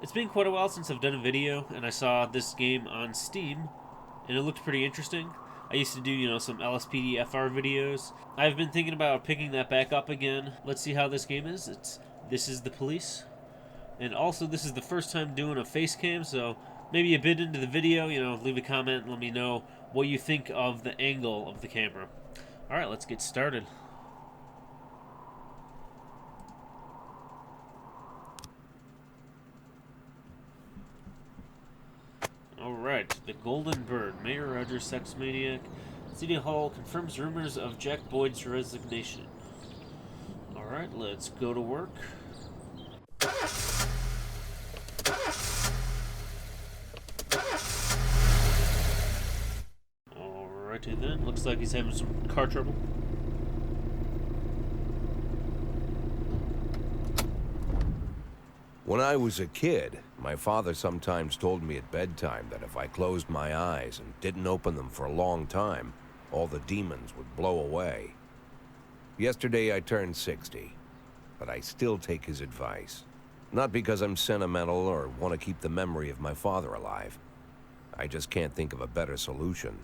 It's been quite a while since I've done a video, and I saw this game on Steam, and it looked pretty interesting. I used to do, some LSPDFR videos. I've been thinking about picking that back up again. Let's see how this game is. This is the police, and also this is the first time doing a face cam, so maybe a bit into the video, leave a comment and let me know what you think of the angle of the camera. All right, let's get started. Alright, the Golden Bird. Mayor Roger, sex maniac. City Hall confirms rumors of Jack Boyd's resignation. Alright, let's go to work. Alrighty then. Looks like he's having some car trouble. When I was a kid, my father sometimes told me at bedtime that if I closed my eyes and didn't open them for a long time, all the demons would blow away. Yesterday I turned 60, but I still take his advice. Not because I'm sentimental or want to keep the memory of my father alive. I just can't think of a better solution.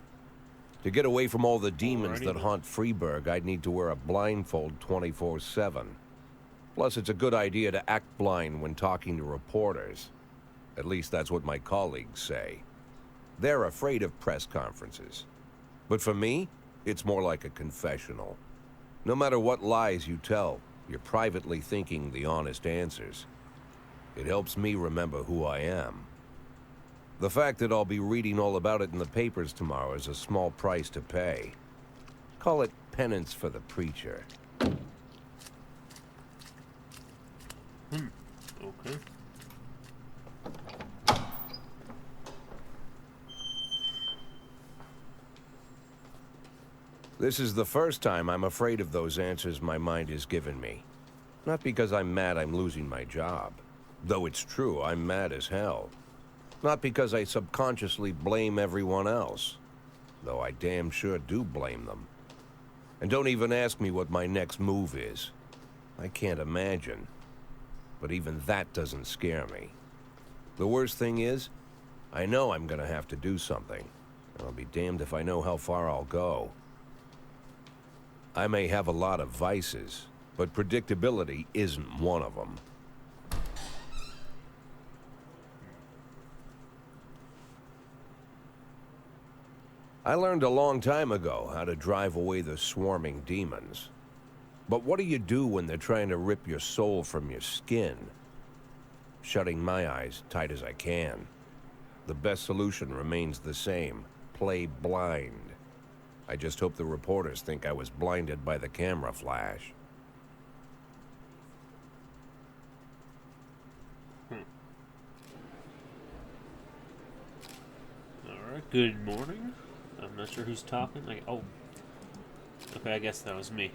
To get away from all the demons that haunt Freeburg, I'd need to wear a blindfold 24/7. Plus, it's a good idea to act blind when talking to reporters. At least that's what my colleagues say. They're afraid of press conferences. But for me, it's more like a confessional. No matter what lies you tell, you're privately thinking the honest answers. It helps me remember who I am. The fact that I'll be reading all about it in the papers tomorrow is a small price to pay. Call it penance for the preacher. Okay. This is the first time I'm afraid of those answers my mind has given me. Not because I'm mad I'm losing my job. Though it's true, I'm mad as hell. Not because I subconsciously blame everyone else. Though I damn sure do blame them. And don't even ask me what my next move is. I can't imagine. But even that doesn't scare me. The worst thing is, I know I'm gonna have to do something. I'll be damned if I know how far I'll go. I may have a lot of vices, but predictability isn't one of them. I learned a long time ago how to drive away the swarming demons. But what do you do when they're trying to rip your soul from your skin? Shutting my eyes tight as I can. The best solution remains the same. Play blind. I just hope the reporters think I was blinded by the camera flash. Alright, good morning. I'm not sure who's talking. Okay, I guess that was me.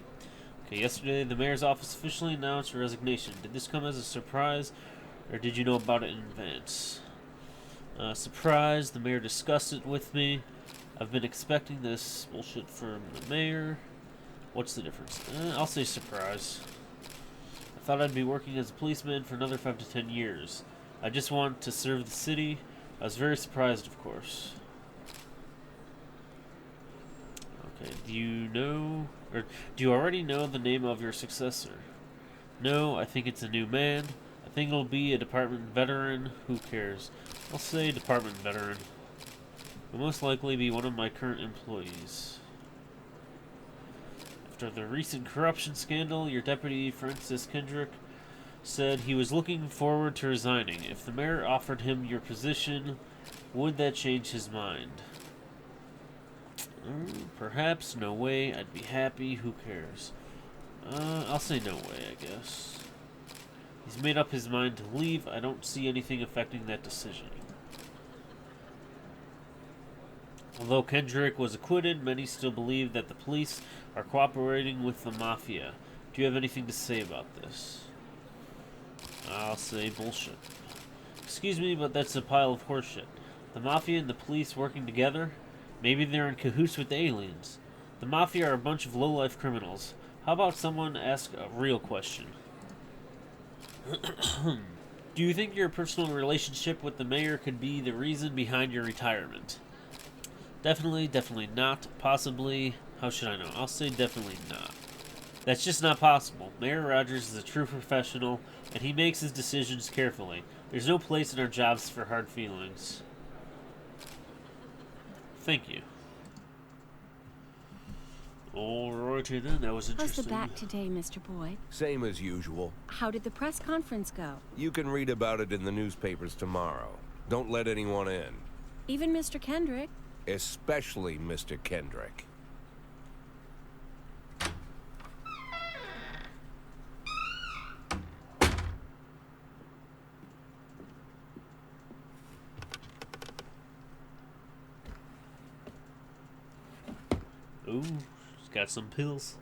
Okay, yesterday the mayor's office officially announced her resignation. Did this come as a surprise, or did you know about it in advance? Surprise, the mayor discussed it with me. I've been expecting this bullshit from the mayor. What's the difference? I'll say surprise. I thought I'd be working as a policeman for another 5 to 10 years. I just want to serve the city. I was very surprised, of course. Okay, do you already know the name of your successor? No, I think it's a new man. I think it'll be a department veteran. Who cares? I'll say department veteran. Will most likely be one of my current employees. After the recent corruption scandal, your deputy, Francis Kendrick, said he was looking forward to resigning. If the mayor offered him your position, would that change his mind? Perhaps. No way. I'd be happy. Who cares? I'll say no way, I guess. He's made up his mind to leave. I don't see anything affecting that decision. Although Kendrick was acquitted, many still believe that the police are cooperating with the mafia. Do you have anything to say about this? I'll say bullshit. Excuse me, but that's a pile of horseshit. The mafia and the police working together? Maybe they're in cahoots with the aliens. The mafia are a bunch of low-life criminals. How about someone ask a real question? Do Do you think your personal relationship with the mayor could be the reason behind your retirement? Definitely, definitely not. Possibly. How should I know? I'll say definitely not. That's just not possible. Mayor Rogers is a true professional, and he makes his decisions carefully. There's no place in our jobs for hard feelings. Thank you. Alrighty then, that was How's the interesting. back today, Mr. Boyd? Same as usual. How did the press conference go? You can read about it in the newspapers tomorrow. Don't let anyone in. Even Mr. Kendrick? Especially Mr. Kendrick. Ooh, she's got some pills.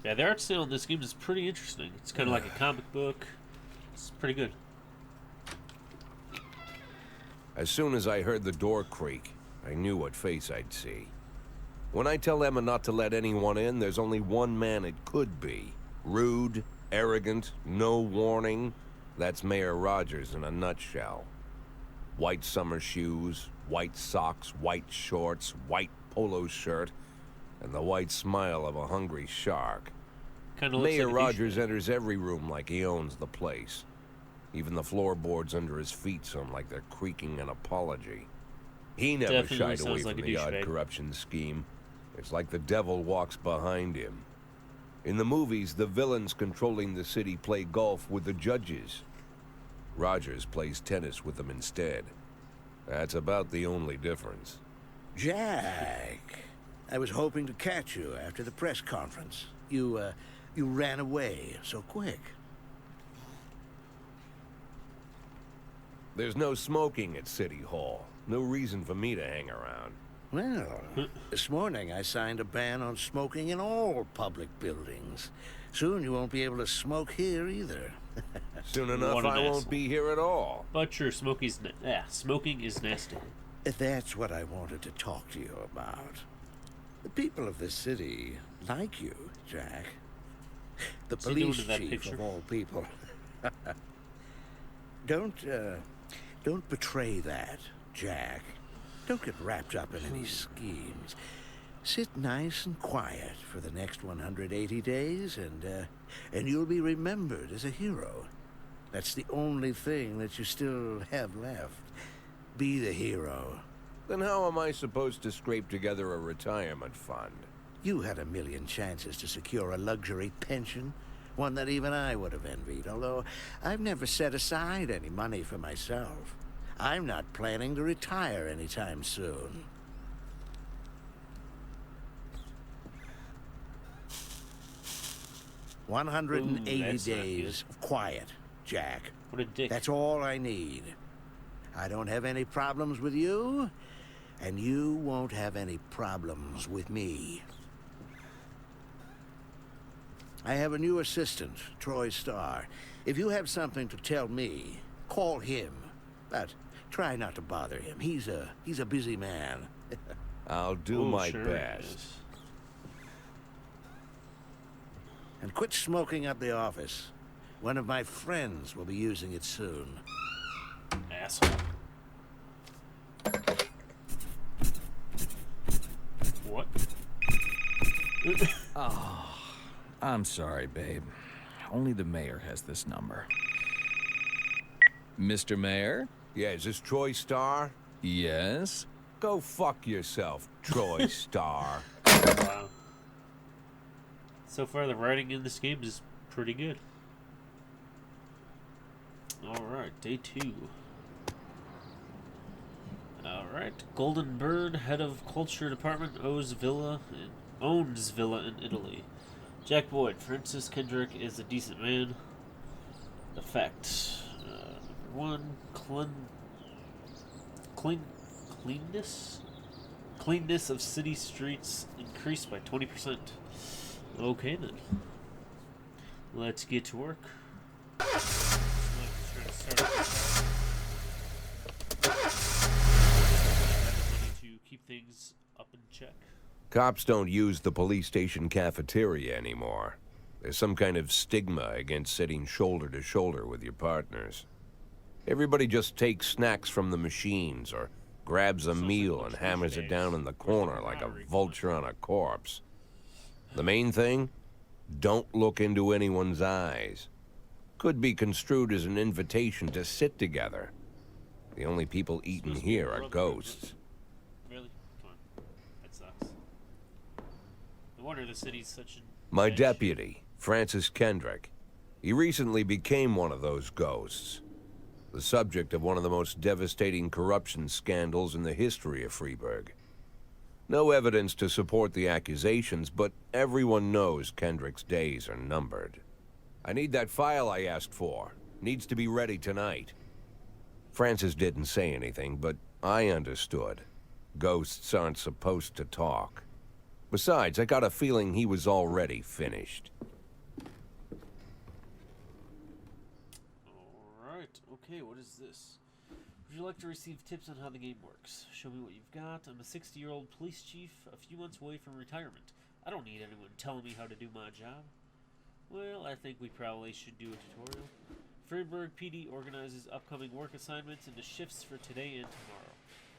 Yeah, the art style in this game is pretty interesting. It's kind of like a comic book. It's pretty good. As soon as I heard the door creak, I knew what face I'd see. When I tell Emma not to let anyone in, there's only one man it could be. Rude, arrogant, no warning. That's Mayor Rogers in a nutshell. White summer shoes, white socks, white shorts, white polo shirt, and the white smile of a hungry shark. Mayor Rogers enters every room like he owns the place. Even the floorboards under his feet sound like they're creaking an apology. He never Definitely shied away like from a the odd douchebag. corruption scheme. It's like the devil walks behind him. In the movies, the villains controlling the city play golf with the judges. Rogers plays tennis with them instead. That's about the only difference. Jack, I was hoping to catch you after the press conference. You ran away so quick. There's no smoking at City Hall. No reason for me to hang around. Well, this morning I signed a ban on smoking in all public buildings. Soon you won't be able to smoke here either. Soon enough, What an I won't asshole. be here at all. But sure, smoking is nasty. That's what I wanted to talk to you about. The people of this city like you, Jack. The What's he doing police to that chief picture? of all people. Don't betray that, Jack. Don't get wrapped up in any schemes. Sit nice and quiet for the next 180 days, and you'll be remembered as a hero. That's the only thing that you still have left. Be the hero. Then how am I supposed to scrape together a retirement fund? You had a million chances to secure a luxury pension, one that even I would have envied, although I've never set aside any money for myself. I'm not planning to retire anytime soon. Ooh, 180 that's not days of quiet, Jack. What a dick. That's all I need. I don't have any problems with you, and you won't have any problems with me. I have a new assistant, Troy Starr. If you have something to tell me, call him. But try not to bother him. He's a busy man. I'll do Ooh, my sure best. is. And quit smoking up the office. One of my friends will be using it soon. Asshole. What? I'm sorry, babe. Only the mayor has this number. Mr. Mayor? Yeah, is this Troy Starr? Yes? Go fuck yourself, Troy Starr. Wow. So far, the writing in this game is pretty good. Alright, day 2. Alright, Golden Bird, head of culture department, owns villa in Italy. Jack Boyd, Francis Kendrick is a decent man. Effect. Number 1, cleanness? Cleanness of city streets increased by 20%. Okay then. Let's get to work. To keep things up in check. Cops don't use the police station cafeteria anymore. There's some kind of stigma against sitting shoulder to shoulder with your partners. Everybody just takes snacks from the machines or grabs a Sounds like meal much and hammers leisure it down days. in the Where's the corner like a camaraderie coming vulture from? on a corpse. The main thing? Don't look into anyone's eyes. Could be construed as an invitation to sit together. The only people eating Supposed to be a here are brotherhood, ghosts. Really? Come on. That sucks. No wonder the city's such a My bad shape. deputy, Francis Kendrick. He recently became one of those ghosts. The subject of one of the most devastating corruption scandals in the history of Freeburg. No evidence to support the accusations, but everyone knows Kendrick's days are numbered. I need that file I asked for. Needs to be ready tonight. Francis didn't say anything, but I understood. Ghosts aren't supposed to talk. Besides, I got a feeling he was already finished. Alright, okay, what is this? Would you like to receive tips on how the game works? Show me what you've got. I'm a 60-year-old police chief, a few months away from retirement. I don't need anyone telling me how to do my job. Well, I think we probably should do a tutorial. Freiburg PD organizes upcoming work assignments into shifts for today and tomorrow.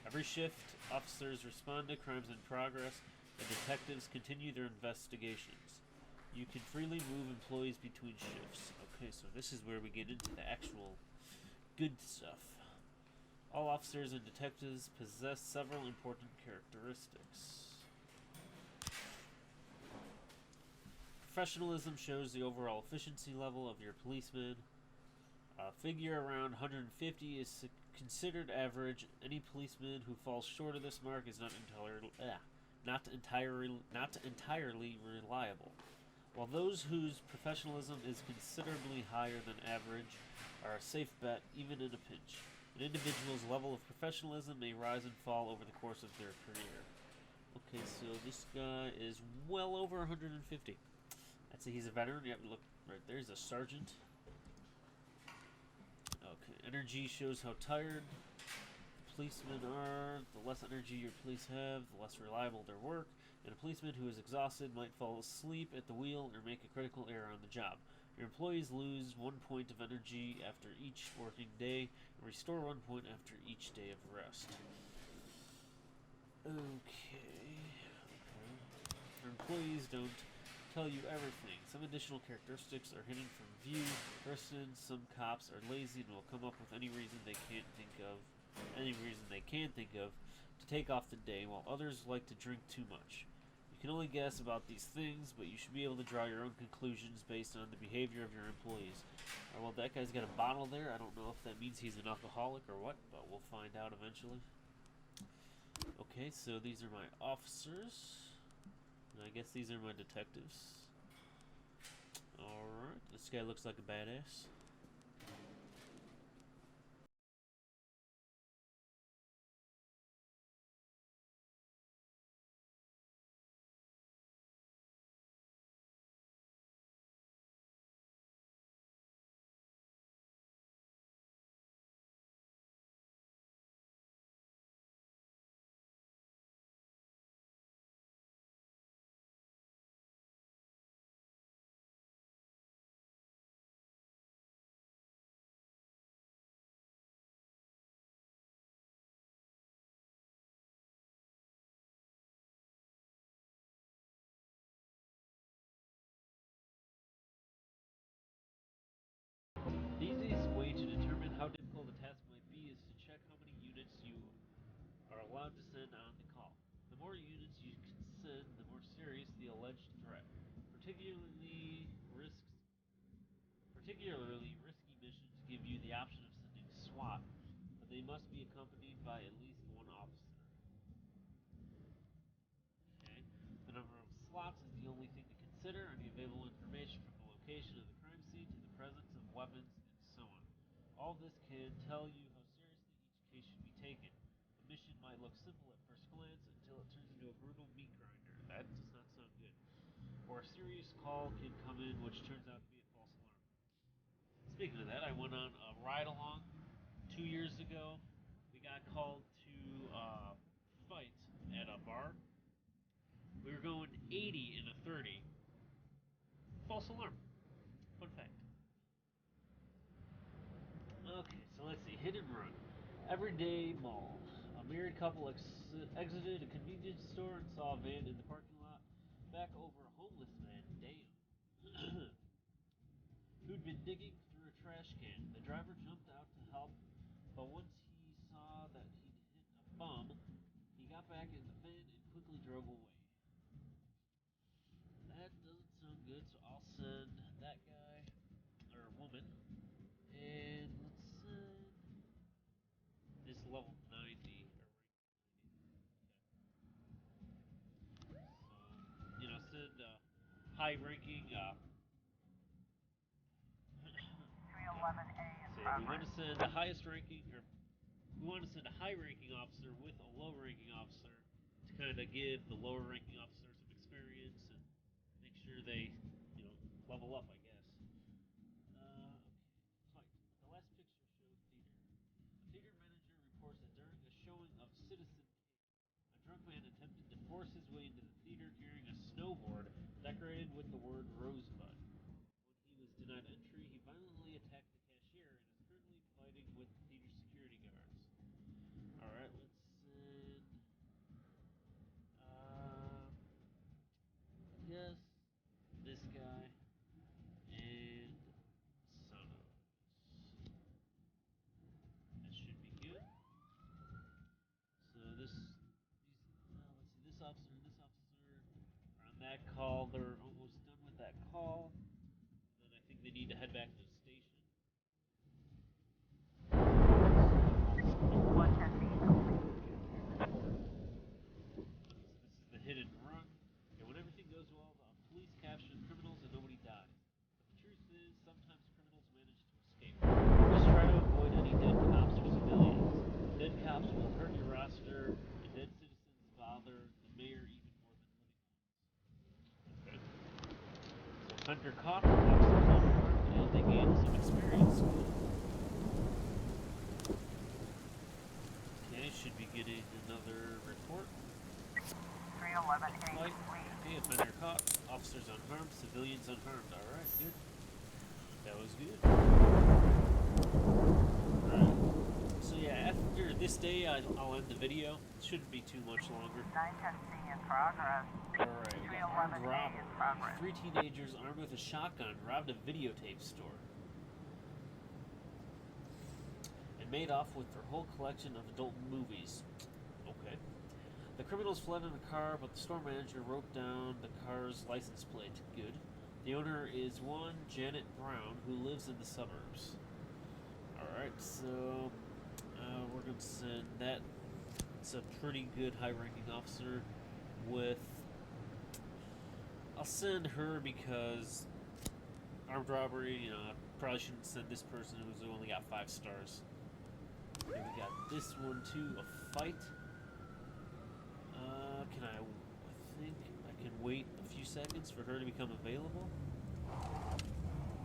Every shift, officers respond to crimes in progress, and detectives continue their investigations. You can freely move employees between shifts. Okay, so this is where we get into the actual good stuff. All officers and detectives possess several important characteristics. Professionalism shows the overall efficiency level of your policeman. A figure around 150 is considered average. Any policeman who falls short of this mark is not entirely reliable. While those whose professionalism is considerably higher than average are a safe bet even in a pinch. An individual's level of professionalism may rise and fall over the course of their career. Okay, so this guy is well over 150. I'd say he's a veteran. Yep, look, right there's a sergeant. Okay, energy shows how tired policemen are. The less energy your police have, the less reliable their work. And a policeman who is exhausted might fall asleep at the wheel or make a critical error on the job. Your employees lose 1 point of energy after each working day and restore 1 point after each day of rest. Okay. Your employees don't tell you everything. Some additional characteristics are hidden from view. For instance, some cops are lazy and will come up with any reason they can think of to take off the day, while others like to drink too much. You can only guess about these things, but you should be able to draw your own conclusions based on the behavior of your employees. Well, that guy's got a bottle there. I don't know if that means he's an alcoholic or what, but we'll find out eventually. Okay, so these are my officers. And I guess these are my detectives. Alright, this guy looks like a badass. The easiest way to determine how difficult a task might be is to check how many units you are allowed to send on the call. The more units you can send, the more serious the alleged threat. Particularly risks Particularly risky missions give you the option of sending SWAT, but they must be accompanied by at least one officer. Okay? The number of slots is the only thing to consider. Any available information from the location of the crime scene to the presence of weapons and so on. All this can tell you how seriously each case should be taken. A mission might look simple at first glance until it turns into a brutal meat grinder. That does not sound good. Or a serious call can come in which turns out to be a false alarm. Speaking of that, I went on a ride along 2 years ago. We got called to fight at a bar. We were going 80 in a 30. False alarm. Fun fact. Okay, so let's see. Hit and run. Everyday mall. A married couple exited a convenience store and saw a van in the parking lot. Back over a homeless man. Damn. Who'd been digging through a trash can. The driver jumped out to help, but once he saw that he'd hit a bum, he got back in the van and quickly drove away. That doesn't sound good, so I'll send that guy, or woman, and let's send this level 90, or rank 90. Okay. So, send high-ranking, 311A say, in we want to progress. send the highest ranking, or we want to send a high-ranking officer with a low-ranking officer to kind of give the lower-ranking officer some experience and make sure they, level up, I guess. Okay. Fight. The last picture showed theater. A theater manager reports that during a showing of Citizen Kane, a drunk man attempted to force his way into the theater carrying a snowboard decorated with the word Rosebud. When he was denied entry, he violently attacked the cashier and is currently fighting with the theater security guards. Alright, let's send. I guess this guy and Sonos. That should be good. So let's see, this officer and this officer are on that call. They're almost done with that call. Then I think they need to head back to the station. 110B. So this is the hit and run. And when everything goes well, the police capture the criminals and nobody dies. But the truth is, sometimes criminals manage to escape. Just try to avoid any dead cops or civilians. Dead cops will hurt your roster, and dead citizens bother the mayor even more than living ones. Okay. So Hunter caught officers on run, and they gained some experience. Okay, should be getting another report. 311A Fight. complete. Okay, offender caught. Officers unharmed. Civilians unharmed. Alright, good. That was good. Alright. So yeah, after this day, I'll end the video. It shouldn't be too much longer. 910C in progress. Alright, we got armed 311A in robbery. progress. 3 teenagers armed with a shotgun robbed a videotape store and made off with their whole collection of adult movies. Okay. The criminals fled in a car, but the store manager wrote down the car's license plate. Good. The owner is one Janet Brown, who lives in the suburbs. Alright, so we're going to send that. It's a pretty good high-ranking officer with... I'll send her because armed robbery, I probably shouldn't send this person who's only got 5 stars. Okay, we got this one too, a fight. I think I can wait a few seconds for her to become available.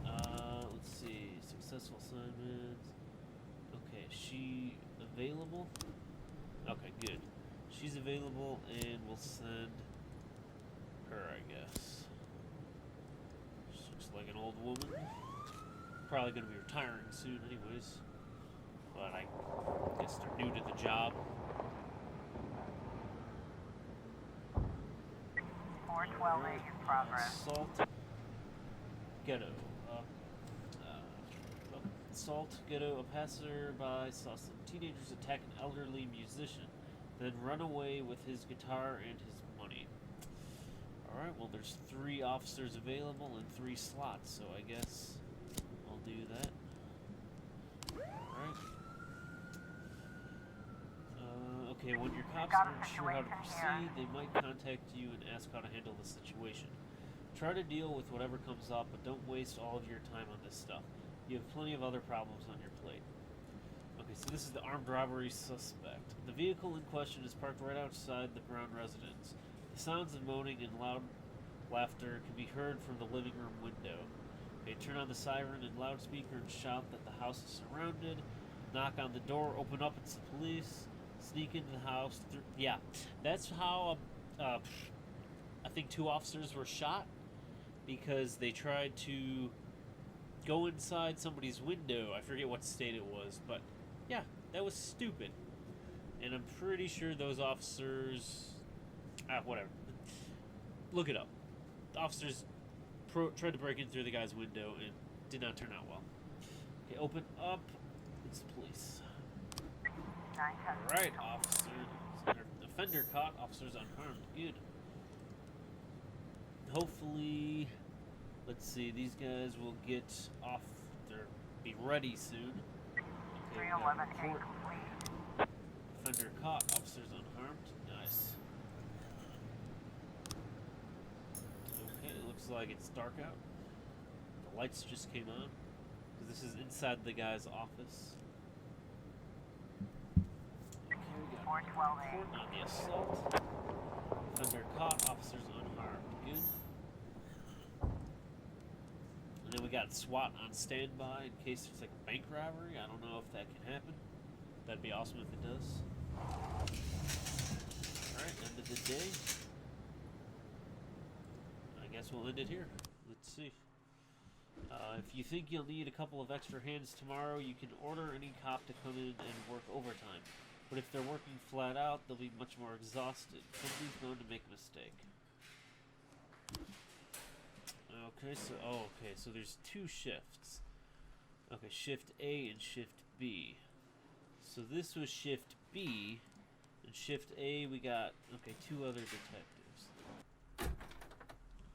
Let's see, successful assignments. Okay, is she available? Okay, good. She's available, and we'll send her, I guess. She looks like an old woman. Probably going to be retiring soon anyways. But I guess they're new to the job. 412A in progress. Assault. Ghetto. Assault. Ghetto. A passerby saw some teenagers attack an elderly musician, then run away with his guitar and his money. Alright, well there's 3 officers available and 3 slots, so I guess I'll do that. Alright. Okay, when your cops aren't sure how to proceed, they might contact you and ask how to handle the situation. Try to deal with whatever comes up, but don't waste all of your time on this stuff. You have plenty of other problems on your plate. Okay, so this is the armed robbery suspect. The vehicle in question is parked right outside the Brown residence. The sounds of moaning and loud laughter can be heard from the living room window. Okay, turn on the siren and loudspeaker and shout that the house is surrounded. Knock on the door, open up, it's the police. Sneak into the house. Yeah, that's how think 2 officers were shot because they tried to go inside somebody's window. I forget what state it was, but yeah, that was stupid. And I'm pretty sure those officers... whatever. Look it up. The officers tried to break in through the guy's window and did not turn out well. Okay, open up. It's the police. 910. Alright, officer. Offender caught, officers unharmed. Good. Hopefully, let's see, these guys will get off, be ready soon. Okay, 311A complete. offender caught, officers unharmed. Nice. Okay, it looks like it's dark out. The lights just came on. Because this is inside the guy's office. Okay, we got a 412A. report on the assault. Offender caught, officers unharmed. Good. And then we got SWAT on standby in case there's like a bank robbery. I don't know if that can happen. That'd be awesome if it does. Alright, end of the day. I guess we'll end it here. Let's see. If you think you'll need a couple of extra hands tomorrow, you can order any cop to come in and work overtime. But if they're working flat out, they'll be much more exhausted. Somebody's going to make a mistake. Okay, so there's 2 shifts. Okay, shift A and shift B. So this was shift B, and shift A we got 2 other detectives.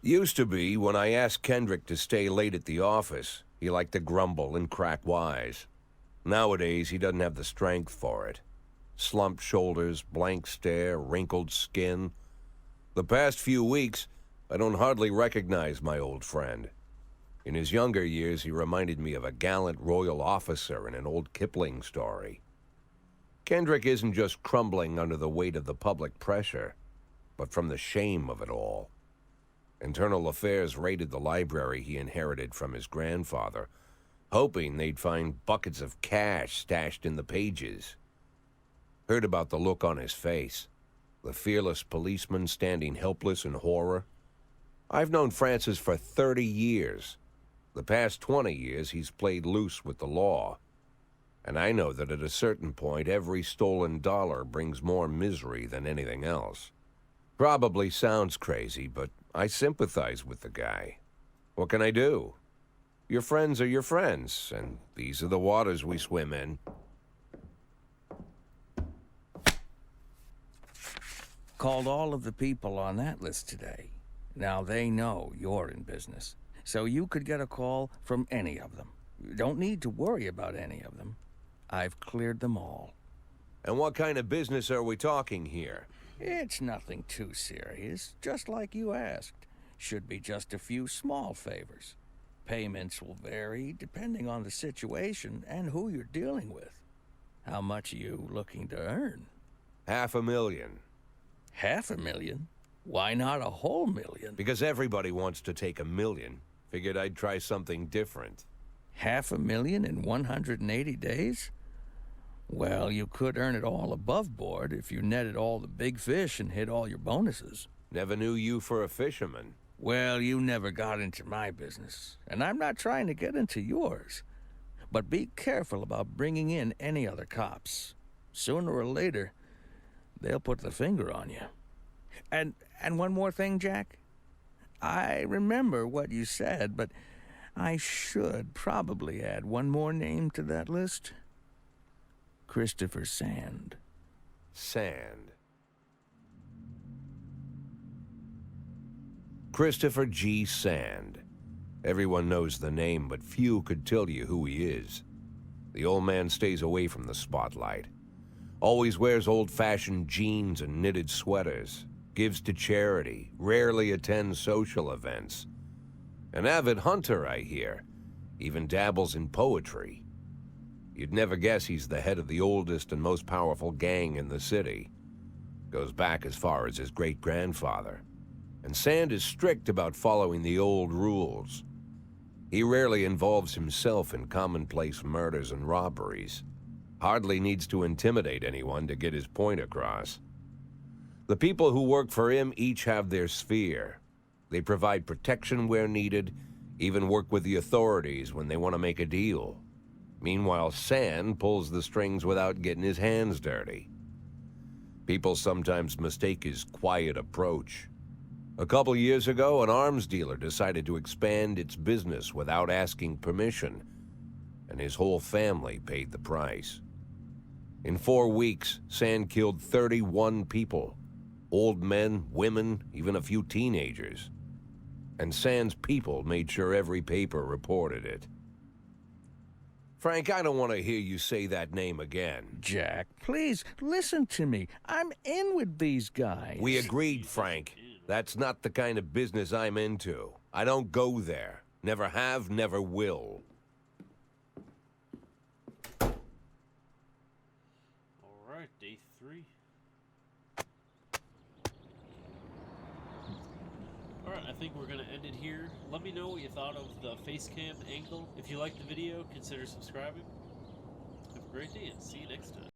Used to be, when I asked Kendrick to stay late at the office, he liked to grumble and crack wise. Nowadays, he doesn't have the strength for it. Slumped shoulders, blank stare, wrinkled skin. The past few weeks, I don't hardly recognize my old friend. In his younger years, he reminded me of a gallant royal officer in an old Kipling story. Kendrick isn't just crumbling under the weight of the public pressure, but from the shame of it all. Internal Affairs raided the library he inherited from his grandfather, hoping they'd find buckets of cash stashed in the pages. Heard about the look on his face, the fearless policeman standing helpless in horror. I've known Francis for 30 years. The past 20 years, he's played loose with the law. And I know that at a certain point, every stolen dollar brings more misery than anything else. Probably sounds crazy, but I sympathize with the guy. What can I do? Your friends are your friends, and these are the waters we swim in. Called all of the people on that list today. Now they know you're in business, so you could get a call from any of them. You don't need to worry about any of them. I've cleared them all. And what kind of business are we talking here? It's nothing too serious, just like you asked. Should be just a few small favors. Payments will vary depending on the situation and who you're dealing with. How much are you looking to earn? $500,000. $500,000? Why not a whole million? Because everybody wants to take $1 million. Figured I'd try something different. $500,000 in 180 days? Well, you could earn it all above board if you netted all the big fish and hit all your bonuses. Never knew you for a fisherman. Well, you never got into my business, and I'm not trying to get into yours. But be careful about bringing in any other cops. Sooner or later, they'll put the finger on you. And one more thing, Jack. I remember what you said, but I should probably add one more name to that list. Christopher Sand. Sand. Christopher G. Sand. Everyone knows the name, but few could tell you who he is. The old man stays away from the spotlight. Always wears old-fashioned jeans and knitted sweaters. Gives to charity. Rarely attends social events. An avid hunter, I hear. Even dabbles in poetry. You'd never guess he's the head of the oldest and most powerful gang in the city. Goes back as far as his great-grandfather. And Sand is strict about following the old rules. He rarely involves himself in commonplace murders and robberies. Hardly needs to intimidate anyone to get his point across. The people who work for him each have their sphere. They provide protection where needed, even work with the authorities when they want to make a deal. Meanwhile, Sand pulls the strings without getting his hands dirty. People sometimes mistake his quiet approach. A couple years ago, an arms dealer decided to expand its business without asking permission, and his whole family paid the price. In 4 weeks, Sand killed 31 people. Old men, women, even a few teenagers. And Sand's people made sure every paper reported it. Frank, I don't want to hear you say that name again. Jack, please, listen to me. I'm in with these guys. We agreed, Frank. That's not the kind of business I'm into. I don't go there. Never have, never will. Alright, day 3. Alright, I think we're going to end it here. Let me know what you thought of the face cam angle. If you liked the video, consider subscribing. Have a great day and see you next time.